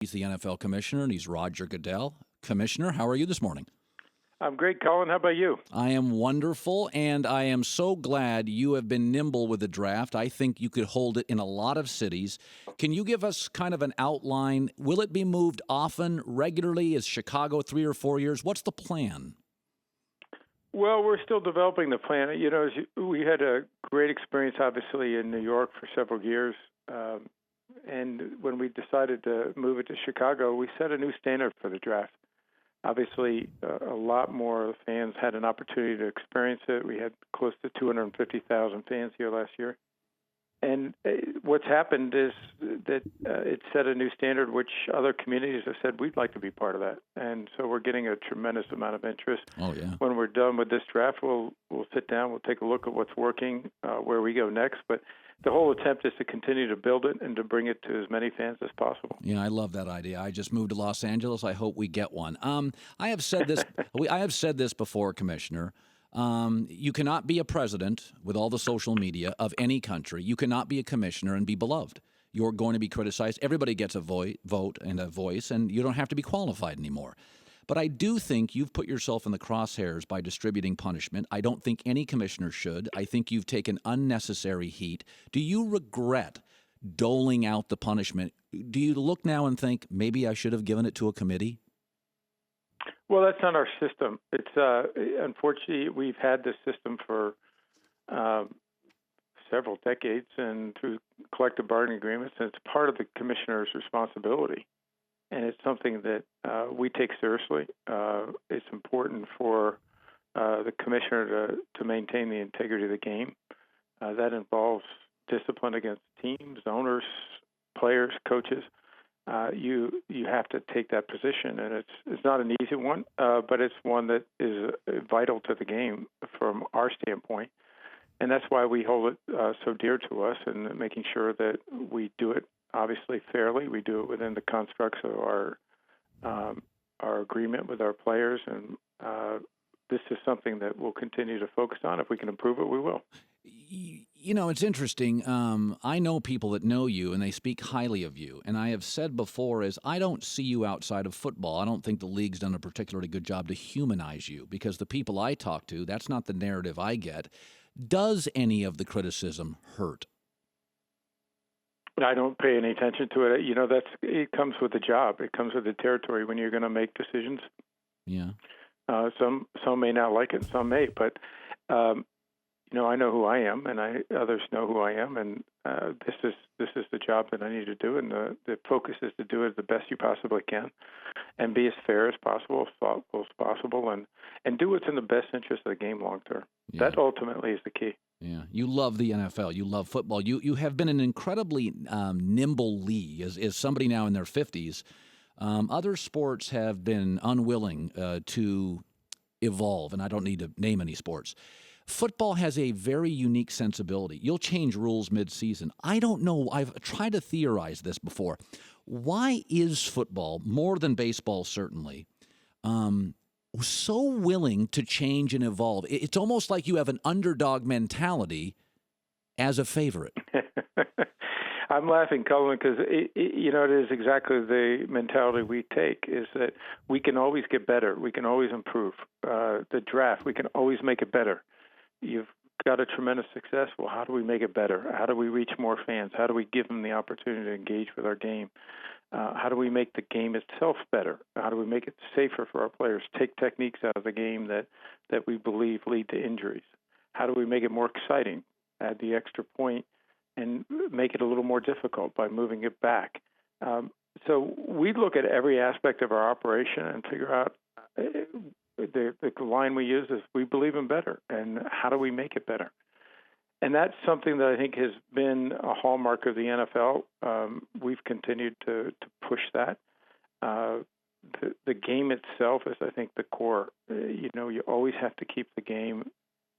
He's the NFL Commissioner, and he's Roger Goodell. Commissioner, how are you this morning? I'm great, Colin. How about you? I am wonderful, and I am so glad you have been nimble with the draft. I think you could hold it in a lot of cities. Can you give us kind of an outline? Will it be moved often, regularly? Is Chicago 3 or 4 years? What's the plan? Well, we're still developing the plan. You know, we had a great experience, obviously, in New York for several years. And when we decided to move it to Chicago, we set a new standard for the draft. Obviously, a lot more fans had an opportunity to experience it. We had close to 250,000 fans here last year. And what's happened is that it set a new standard, which other communities have said, we'd like to be part of that. And so we're getting a tremendous amount of interest. Oh, yeah. When we're done with this draft, we'll sit down, we'll take a look at what's working, where we go next. But the whole attempt is to continue to build it and to bring it to as many fans as possible. Yeah, I love that idea. I just moved to Los Angeles. I hope we get one. I have said this. I have said this before, Commissioner. You cannot be a president with all the social media of any country. You cannot be a commissioner and be beloved. You're going to be criticized. Everybody gets a vote and a voice, and you don't have to be qualified anymore. But I do think you've put yourself in the crosshairs by distributing punishment. I don't think any commissioner should. I think you've taken unnecessary heat. Do you regret doling out the punishment? Do you look now and think, maybe I should have given it to a committee? Well, that's not our system. It's unfortunately, we've had this system for several decades and through collective bargaining agreements, and it's part of the commissioner's responsibility. And it's something that we take seriously. It's important for the commissioner to maintain the integrity of the game. That involves discipline against teams, owners, players, coaches. You have to take that position, and it's not an easy one, but it's one that is vital to the game from our standpoint. And that's why we hold it so dear to us, and making sure that we do it obviously fairly. We do it within the constructs of our agreement with our players, and this is something that we'll continue to focus on. If we can improve it, we will. You know, it's interesting. I know people that know you, and they speak highly of you. And I have said before is I don't see you outside of football. I don't think the league's done a particularly good job to humanize you, because the people I talk to, that's not the narrative I get. Does any of the criticism hurt? I don't pay any attention to it. You know, it comes with the job. It comes with the territory when you're going to make decisions. Yeah. Some may not like it, some may, but you know, I know who I am, and others know who I am, and this is the job that I need to do, and the focus is to do it the best you possibly can, and be as fair as possible, as thoughtful as possible, and do what's in the best interest of the game long term. Yeah. That ultimately is the key. Yeah, you love the NFL. You love football. You have been an incredibly nimble league. As somebody now in their 50s, other sports have been unwilling to evolve, and I don't need to name any sports. Football has a very unique sensibility. You'll change rules mid-season. I don't know. I've tried to theorize this before. Why is football, more than baseball certainly, so willing to change and evolve? It's almost like you have an underdog mentality as a favorite. I'm laughing, Colin, because you know, it is exactly the mentality we take, is that we can always get better. We can always improve. The draft, we can always make it better. You've got a tremendous success. Well, how do we make it better? How do we reach more fans? How do we give them the opportunity to engage with our game? How do we make the game itself better? How do we make it safer for our players? Take techniques out of the game that we believe lead to injuries. How do we make it more exciting? Add the extra point and make it a little more difficult by moving it back. So we look at every aspect of our operation and figure out the line we use is we believe in better, and how do we make it better? And that's something that I think has been a hallmark of the NFL. We've continued to push that. The game itself is, I think, the core. You know, you always have to keep the game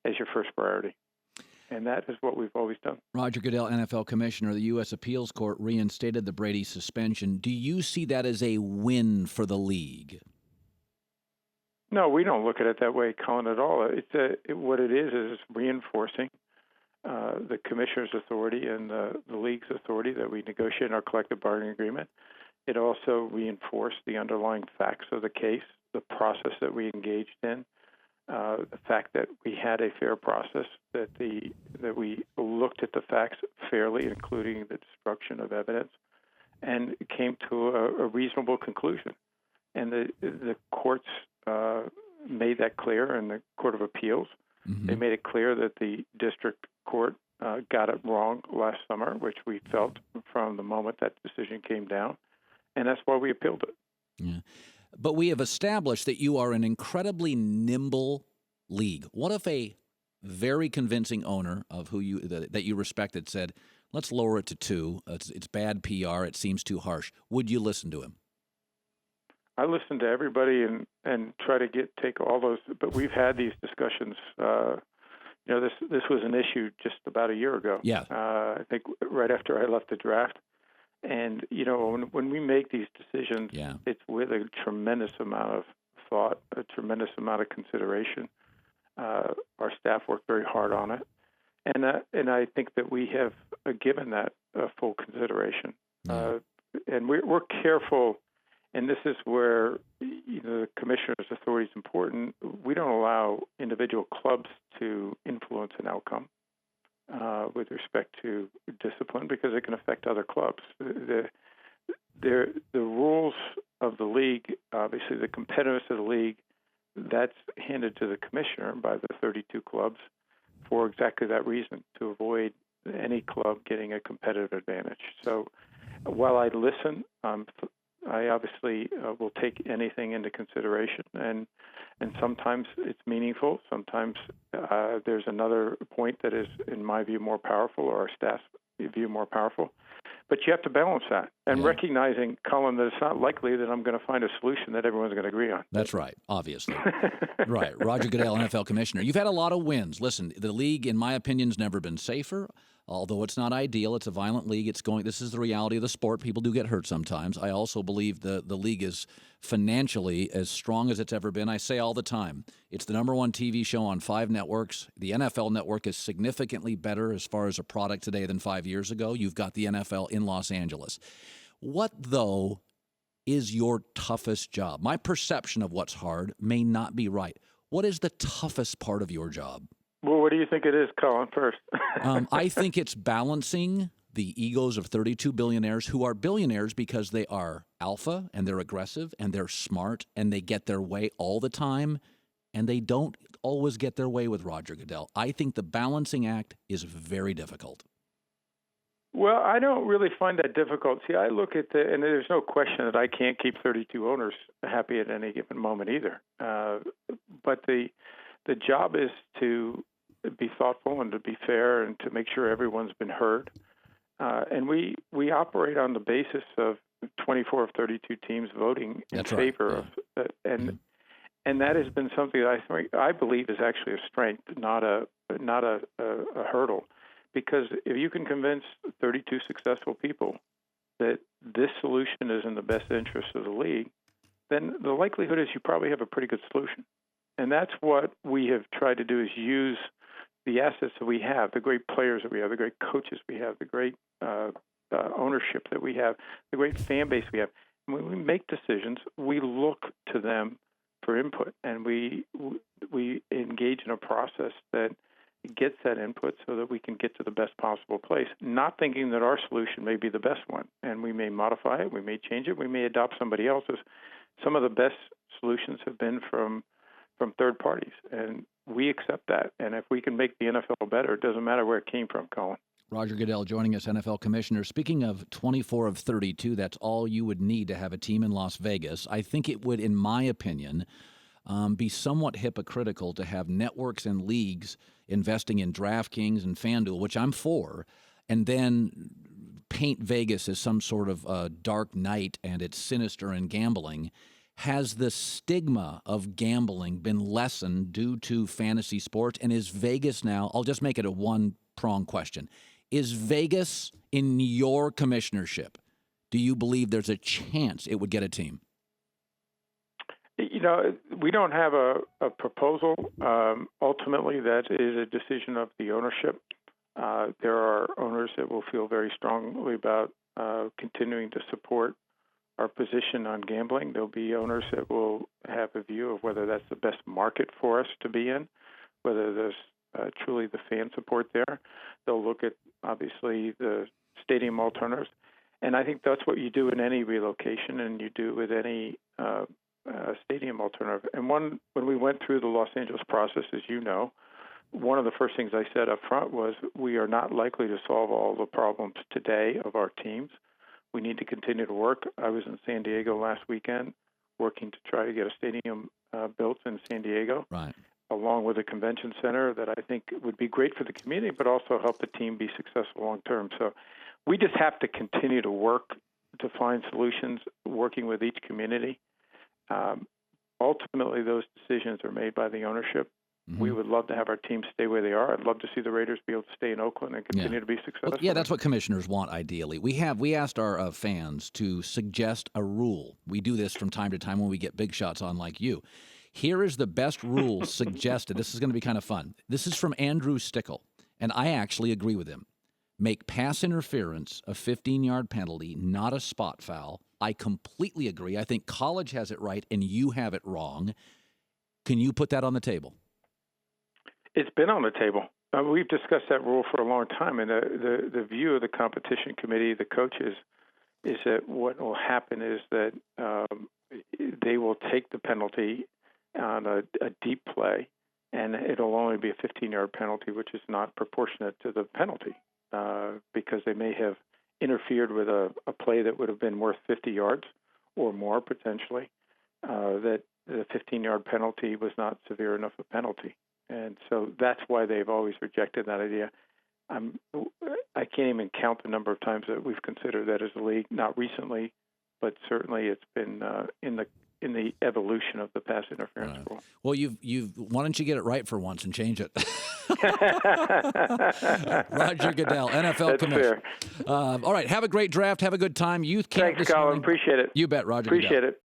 as your first priority. And that is what we've always done. Roger Goodell, NFL Commissioner, the U.S. Appeals Court reinstated the Brady suspension. Do you see that as a win for the league? No, we don't look at it that way, Colin, at all. What it is reinforcing the commissioner's authority and the league's authority that we negotiate in our collective bargaining agreement. It also reinforced the underlying facts of the case, the process that we engaged in, the fact that we had a fair process, that we looked at the facts fairly, including the destruction of evidence, and came to a reasonable conclusion. And the courts made that clear in the Court of Appeals. Mm-hmm. They made it clear that the district court got it wrong last summer, which we felt from the moment that decision came down. And that's why we appealed it. Yeah. But we have established that you are an incredibly nimble league. What if a very convincing owner of who that you respected said, let's lower it to 2. It's bad PR. It seems too harsh. Would you listen to him? I listen to everybody and try to take all those. But we've had these discussions. This was an issue just about a year ago. Yeah. I think right after I left the draft. And, when we make these decisions, it's with a tremendous amount of thought, a tremendous amount of consideration. Our staff worked very hard on it. And I think that we have given that full consideration. Yeah. And we're careful, and this is where the commissioner's authority is important. We don't allow individual clubs to influence an outcome with respect to discipline, because it can affect other clubs. The rules of the league, obviously the competitiveness of the league, that's handed to the commissioner by the 32 clubs for exactly that reason, to avoid any club getting a competitive advantage. So while I listen, I obviously will take anything into consideration, and sometimes it's meaningful. Sometimes there's another point that is, in my view, more powerful, or our staff's view more powerful. But you have to balance that, and recognizing, Colin, that it's not likely that I'm going to find a solution that everyone's going to agree on. That's right, obviously. Right. Roger Goodell, NFL Commissioner. You've had a lot of wins. Listen, the league, in my opinion, has never been safer. Although it's not ideal, it's a violent league. This is the reality of the sport. People do get hurt sometimes. I also believe the league is financially as strong as it's ever been. I say all the time, it's the number 1 TV show on 5 networks. The NFL network is significantly better as far as a product today than 5 years ago. You've got the NFL in Los Angeles. What, though, is your toughest job? My perception of what's hard may not be right. What is the toughest part of your job? Well, what do you think it is, Colin, first? I think it's balancing the egos of 32 billionaires who are billionaires because they are alpha and they're aggressive and they're smart and they get their way all the time, and they don't always get their way with Roger Goodell. I think the balancing act is very difficult. Well, I don't really find that difficult. See, I look at and there's no question that I can't keep 32 owners happy at any given moment either. But the job is to be thoughtful and to be fair and to make sure everyone's been heard. And we operate on the basis of 24 of 32 teams voting in favor of, and that has been something that I believe is actually a strength, not a hurdle, because if you can convince 32 successful people that this solution is in the best interest of the league, then the likelihood is you probably have a pretty good solution. And that's what we have tried to do, is use the assets that we have, the great players that we have, the great coaches we have, the great ownership that we have, the great fan base we have. And when we make decisions, we look to them for input, and we engage in a process that gets that input so that we can get to the best possible place, not thinking that our solution may be the best one. And we may modify it, we may change it, we may adopt somebody else's. Some of the best solutions have been from third parties, and we accept that. And if we can make the NFL better, it doesn't matter where it came from, Colin. Roger Goodell joining us, NFL Commissioner. Speaking of 24 of 32, that's all you would need to have a team in Las Vegas. I think it would, in my opinion, be somewhat hypocritical to have networks and leagues investing in DraftKings and FanDuel, which I'm for, and then paint Vegas as some sort of dark night and it's sinister and gambling. Has the stigma of gambling been lessened due to fantasy sports? And is Vegas now, I'll just make it a one-prong question, is Vegas in your commissionership, do you believe there's a chance it would get a team? We don't have a proposal. Ultimately, that is a decision of the ownership. There are owners that will feel very strongly about continuing to support our position on gambling. There'll be owners that will have a view of whether that's the best market for us to be in, whether there's truly the fan support there. They'll look at, obviously, the stadium alternatives. And I think that's what you do in any relocation, and you do with any stadium alternative. And when we went through the Los Angeles process, as you know, one of the first things I said up front was we are not likely to solve all the problems today of our teams. We need to continue to work. I was in San Diego last weekend working to try to get a stadium built in San Diego, right, along with a convention center that I think would be great for the community, but also help the team be successful long term. So we just have to continue to work to find solutions, working with each community. Ultimately, those decisions are made by the ownership. Mm-hmm. We would love to have our team stay where they are. I'd love to see the Raiders be able to stay in Oakland and continue to be successful. Well, that's what commissioners want, ideally. We asked our fans to suggest a rule. We do this from time to time when we get big shots on like you. Here is the best rule suggested. This is going to be kind of fun. This is from Andrew Stickle, and I actually agree with him. Make pass interference a 15-yard penalty, not a spot foul. I completely agree. I think college has it right, and you have it wrong. Can you put that on the table? It's been on the table. We've discussed that rule for a long time, and the view of the competition committee, the coaches, is that what will happen is that they will take the penalty on a deep play, and it'll only be a 15-yard penalty, which is not proportionate to the penalty because they may have interfered with a play that would have been worth 50 yards or more potentially, that the 15-yard penalty was not severe enough a penalty. And so that's why they've always rejected that idea. I can't even count the number of times that we've considered that as a league, not recently, but certainly it's been in the evolution of the pass interference rule. Well, why don't you get it right for once and change it? Roger Goodell, NFL Commissioner. All right, have a great draft. Have a good time. Youth camp. Thanks, Colin. Appreciate it. You bet, Roger. Appreciate Goodell. it.